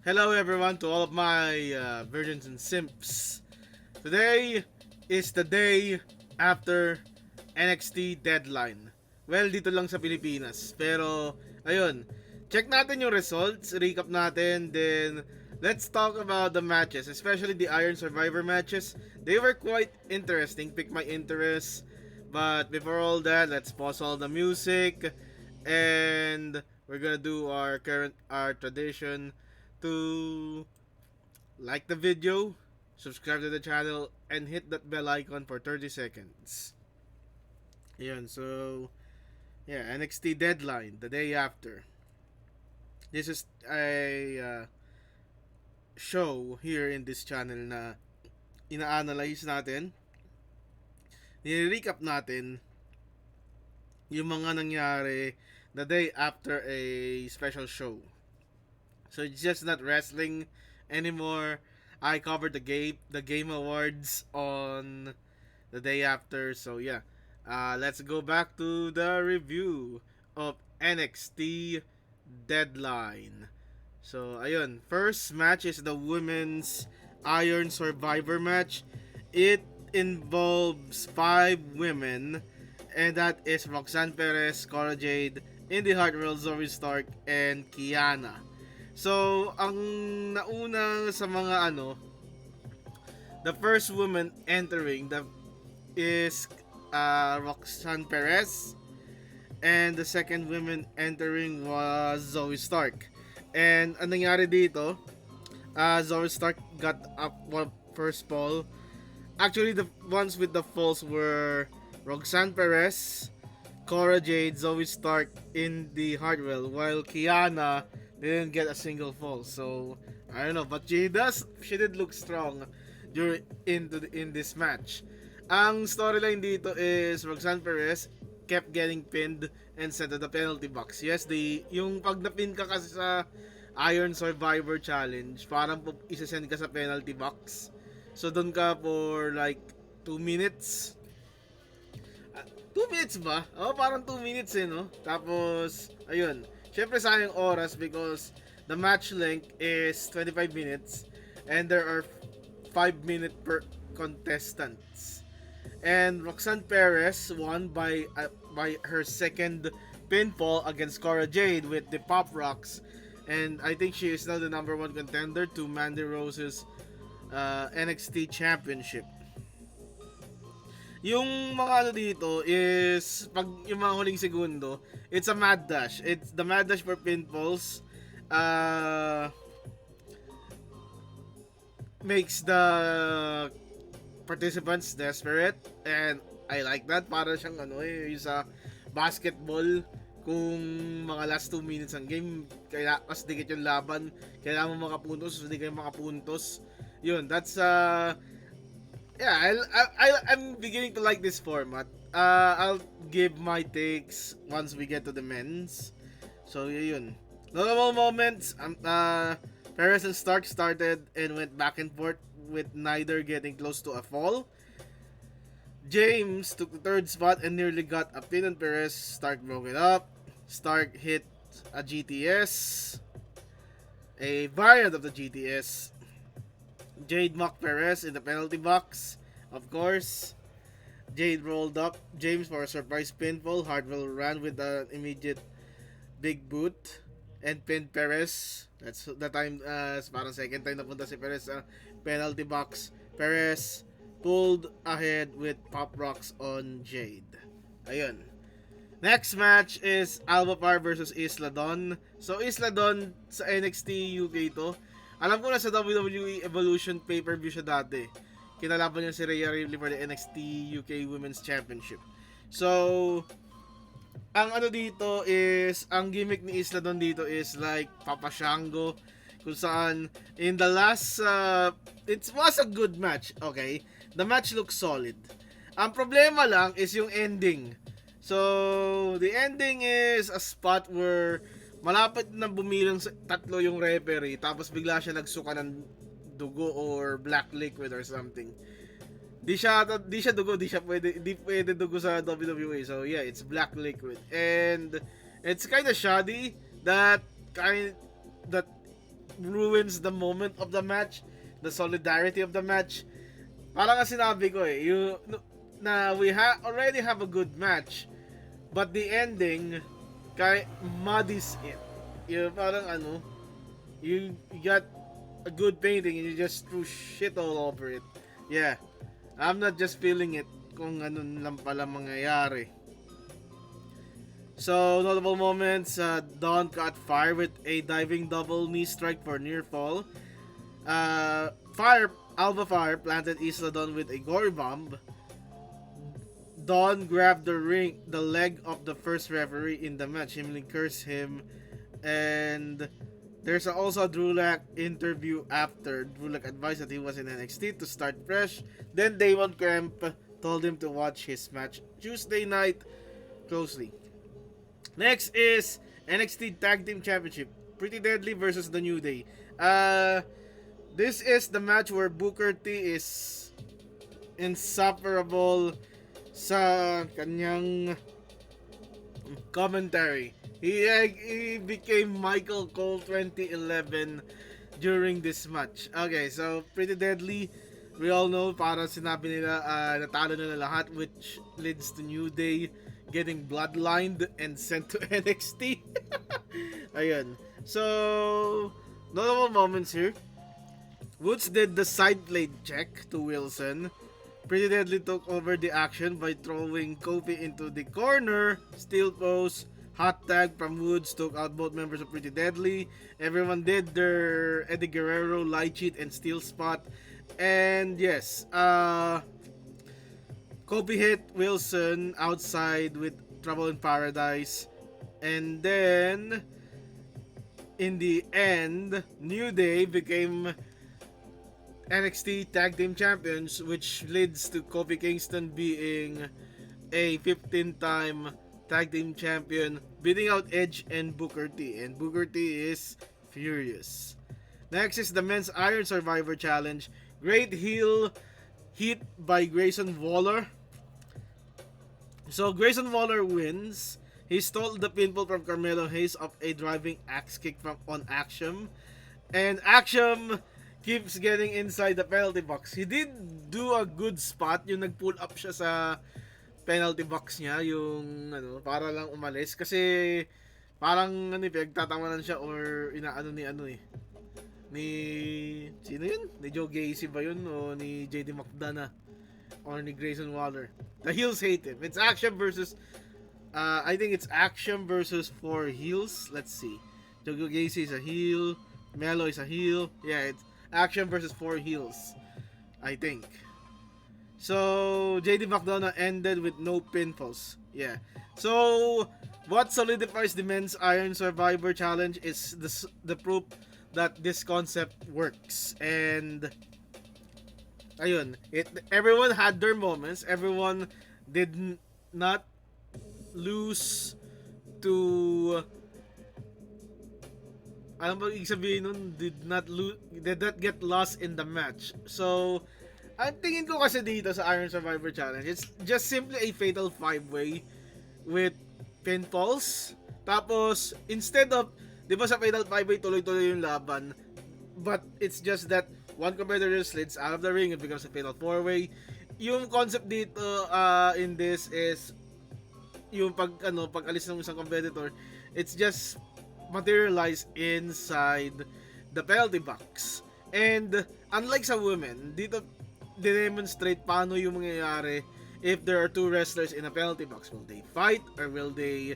Hello everyone to all of my virgins and simps. Today is the day after NXT Deadline. Well, dito lang sa Pilipinas. Pero, ayun, check natin yung results, recap natin, then let's talk about the matches, especially the Iron Survivor matches. They were quite interesting, picked my interest. But before all that, let's pause all the music and we're gonna do our tradition to like the video, subscribe to the channel, and hit that bell icon for 30 seconds. Ayan, so, yeah, NXT Deadline, the day after. This is a show here in this channel na ina-analyze natin, nire-recap natin yung mga nangyari the day after a special show. So it's just not wrestling anymore. I covered the game awards on the day after. So yeah, let's go back to the review of NXT Deadline. So ayun, first match is the women's Iron Survivor match. It involves 5 women, and that is Roxanne Perez, Cora Jade, Indy Hartwell, Zoe Stark, and Kiana. So, ang nauna sa mga the first woman entering is Roxanne Perez, and the second woman entering was Zoe Stark. And ang nangyari dito, Zoe Stark got up first fall. Actually, the ones with the falls were Roxanne Perez, Cora Jade, Zoe Stark, Indy Hartwell, while Kiana didn't get a single fall. So I don't know, but she did look strong in this match. Ang storyline dito is Roxanne Perez kept getting pinned and sent to the penalty box. Yes, yung pag napin ka kasi sa Iron Survivor Challenge, parang isa-send ka sa penalty box. So doon ka for like 2 minutes. 2 minutes ba? Oh, parang 2 minutes no? Tapos, ayun. Siyempre sayang oras because the match length is 25 minutes and there are 5 minutes per contestants. And Roxanne Perez won by her second pinfall against Cora Jade with the Pop Rocks, and I think she is now the number 1 contender to Mandy Rose's NXT Championship. Yung mga dito is pag yung mga huling segundo, it's a mad dash. It's the mad dash for pinfalls. Makes the participants desperate, and I like that. Para siyang yung sa basketball, kung mga last 2 minutes ng game, kaya mas dikit yung laban, kailangan mo makapuntos, hindi kayo makapuntos. Yun, that's yeah, I'm beginning to like this format. I'll give my takes once we get to the men's. So yun. Notable moments. Perez and Stark started and went back and forth with neither getting close to a fall. James took the 3rd spot and nearly got a pin on Perez. Stark broke it up. Stark hit a GTS, a variant of the GTS. Jade mocked Perez in the penalty box, of course. Jade rolled up James for a surprise pinfall. Hartwell ran with an immediate big boot and pinned Perez. That's the time, parang second time napunta si Perez sa penalty box. Perez pulled ahead with Pop Rocks on Jade. Ayun. Next match is Alba Par versus Isla Dawn. So Isla Dawn sa NXT UK to. Alam ko na sa WWE Evolution pay-per-view siya dati. Kinalaban niya si Rhea Ripley for the NXT UK Women's Championship. So, ang dito is, ang gimmick ni Isla Dawn dito is like Papa Shango, kung saan in the last, it was a good match, okay? The match looks solid. Ang problema lang is yung ending. So, the ending is a spot where malapit na bumilang sa 3 yung referee, tapos bigla siya nagsuka ng dugo or black liquid or something. Di siya dugo, di pwede dugo sa WWE. So yeah, it's black liquid. And it's kind of shoddy that ruins the moment of the match, the solidarity of the match. Parang nga sinabi ko na we already have a good match, but the ending muddies it. Parang you got a good painting and you just threw shit all over it. Yeah, I'm not just feeling it kung ano lang pala mangyayari. So, notable moments, Dawn caught fire with a diving double knee strike for near fall. Alba Fire planted Isla Dawn with a gory bomb. Dawn grabbed the leg of the first referee in the match, him cursed him, and there's also a Drulak interview after. Drulak advised that he was in NXT to start fresh. Then Damon Kemp told him to watch his match Tuesday night closely. Next is NXT Tag Team Championship. Pretty Deadly versus The New Day. This is the match where Booker T is insufferable sa kanyang commentary. He became Michael Cole 2011 during this match. Okay, so Pretty Deadly, we all know, para sinabi nila natalo nila lahat, which leads to New Day getting bloodlined and sent to NXT. Ayun. So, notable moments here. Woods did the side blade check to Wilson. Pretty Deadly took over the action by throwing Kofi into the corner. Steel post. Hot tag from Woods took out both members of Pretty Deadly. Everyone did their Eddie Guerrero light cheat and steel spot. And yes, Kobe hit Wilson outside with Trouble in Paradise. And then, in the end, New Day became NXT Tag Team Champions, which leads to Kofi Kingston being a 15-time Tag Team Champion, beating out Edge and Booker T. And Booker T is furious. Next is the Men's Iron Survivor Challenge. Great heel hit by Grayson Waller. So Grayson Waller wins. He stole the pinfall from Carmelo Hayes of a driving axe kick on Axiom. And Axiom keeps getting inside the penalty box. He did do a good spot. Yung nag-pull up siya sa penalty box niya. Yung para lang umalis. Kasi parang pinagtatawanan siya or inaano ni sino yun? Ni Joe Gacy ba yun? O ni JD McDonough? Or ni Grayson Waller? The heels hate him. It's Axiom versus I think it's Axiom versus 4 heels. Let's see. Joe Gacy is a heel. Melo is a heel. Yeah, it's Axiom versus 4 heels, I think. So JD McDonough ended with no pinfalls. Yeah. So what solidifies the Men's Iron Survivor Challenge is the proof that this concept works. And ayun, everyone had their moments. Everyone did not lose to ano ba ibig sabihin nun? Did not get lost in the match. So ang tingin ko kasi dito sa Iron Survivor Challenge, it's just simply a fatal 5-way with pinfalls. Tapos instead of, di ba sa fatal 5-way tuloy-tuloy yung laban, but it's just that one competitor slides out of the ring, it becomes a fatal 4-way. Yung concept dito in this is yung pag alis ng isang competitor, it's just materialized inside the penalty box. And unlike sa women, dito demonstrate paano yung mangyayari if there are 2 wrestlers in a penalty box. Will they fight or will they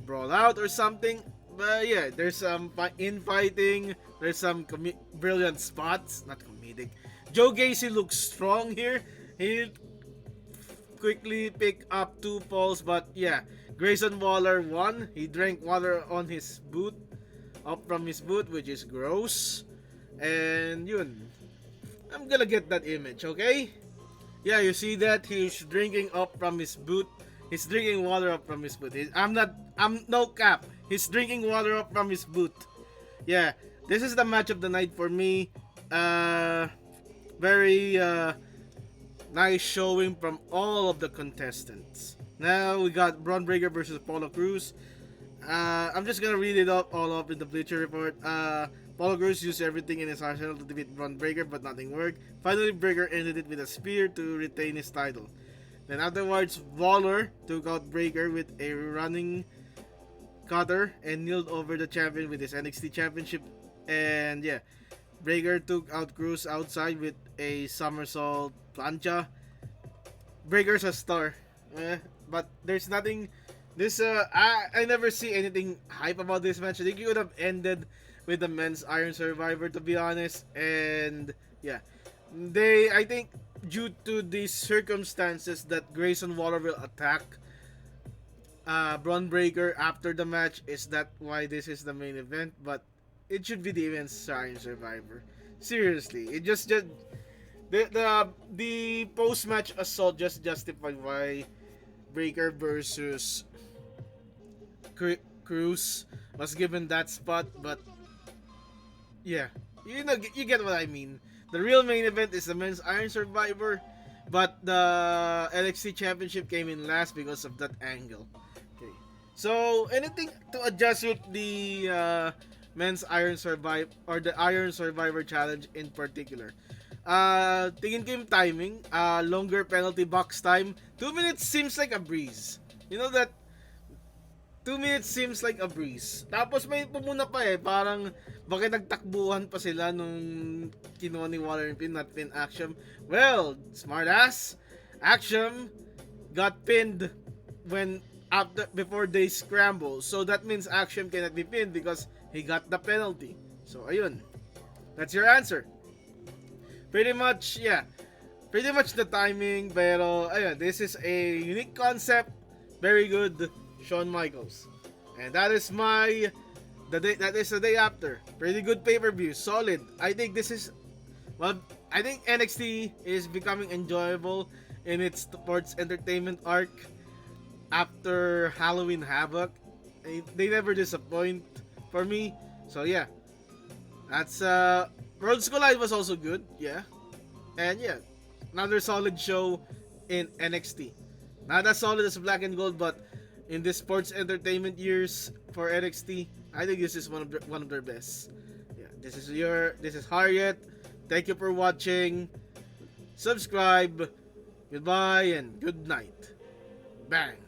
brawl out or something? But yeah, there's some infighting, there's some brilliant spots, not comedic. Joe Gacy looks strong here. He quickly pick up 2 falls, but yeah, Grayson Waller won. He drank water on his boot, up from his boot, which is gross. And yun, I'm gonna get that image, okay? Yeah, you see that? He's drinking up from his boot. He's drinking water up from his boot. I'm no cap. He's drinking water up from his boot. Yeah, this is the match of the night for me. Very nice showing from all of the contestants. Now we got Braun Breaker versus Apollo Crews. I'm just gonna read it all up in the Bleacher Report. Paul Cruz used everything in his arsenal to defeat Braun Breaker, but nothing worked. Finally, Breaker ended it with a spear to retain his title. Then afterwards, Waller took out Breaker with a running cutter and kneeled over the champion with his NXT championship. And yeah, Breaker took out Cruz outside with a somersault plancha. Breaker's a star. But there's nothing. I never see anything hype about this match. I think you would have ended with the men's Iron Survivor, to be honest. And yeah, I think due to the circumstances that Grayson Waller will attack Braun Breaker after the match, is that why this is the main event? But it should be the men's Iron Survivor. Seriously, it just the post match assault just justified why Breaker versus Cruz was given that spot. But yeah, you get what I mean. The real main event is the men's Iron Survivor, but the NXT Championship came in last because of that angle. Okay, so anything to adjust with the men's Iron Survivor or the Iron Survivor Challenge in particular? Tingin ko yung timing, longer penalty box time. 2 minutes seems like a breeze. You know that 2 minutes seems like a breeze. Tapos may pumuna pa parang bakit nagtakbuhan pa sila nung kinuha ni Waller yung pin, not pin Action. Well, smart ass. Action got pinned before they scramble. So that means Action cannot be pinned because he got the penalty. So ayun. That's your answer. Pretty much, yeah. Pretty much the timing, pero ayun, this is a unique concept. Very good, Shawn Michaels. And that is the day after. Pretty good pay-per-view, solid. I think I think NXT is becoming enjoyable in its sports entertainment arc after Halloween Havoc. They never disappoint for me. So yeah, that's Road School Live was also good, yeah. And yeah, another solid show in NXT. Not as solid as Black and Gold, but in this sports entertainment years for NXT, I think this is one of their best. Yeah, this is Harriet. Thank you for watching. Subscribe. Goodbye and good night. Bang.